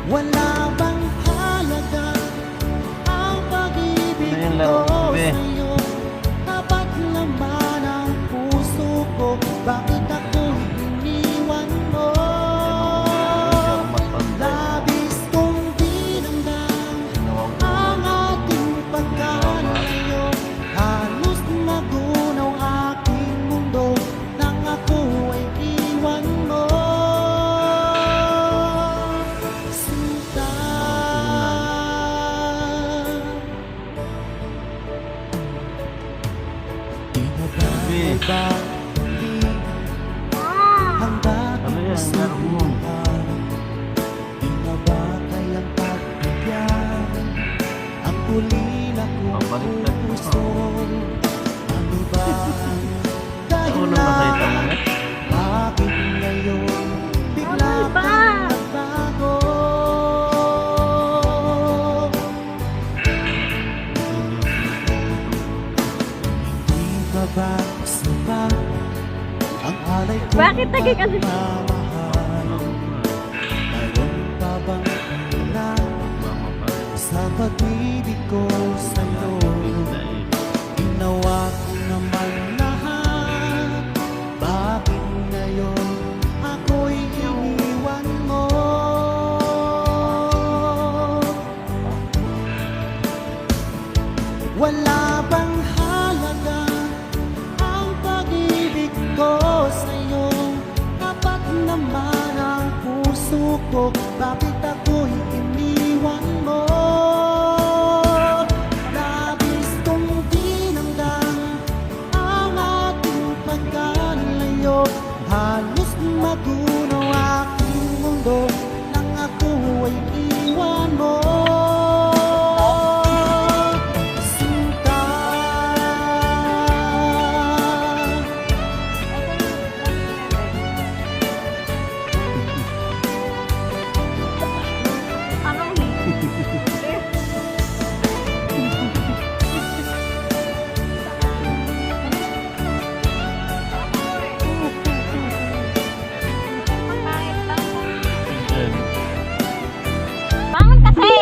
Wala bang halaga ang pag-ibig Ano yung ko laro, be? sa'yo? Tapat naman ang puso ko, bakit ako'y iniwan mo? Labis kong dinamdam ang ating pagkalayo. Halos magunaw aking mundo nang ako ay iwan mo. Sinta, di na ba magbabalik hanggang Ano yan? Laro mo. di na ba kayang pagbigyan ang ulila kong Pabaliktad mo. puso? Ano ba ang Ako nang nakita mo dahilan? na. Bakit ngayon bigla Ano ba? kang nagbago? Hindi ka ba sapat ang alay ko? Bakit naging kasi- pagmamahal? Mayroon pa bang kulang sa pag-ibig ko sa'yo? Ginawa ko naman lahat, bakit ngayon ako'y iniwan mo? Wala bang halaga ang pag-ibig ko sa'yo? Tapat naman ang puso ko, bakit ako'y iniwan mo? Labis kong dinamdam ang ating pagkalayo. Halos magunaw aking mundo nang ako ay iwan mo. Sinta, Anong Bangon kasi!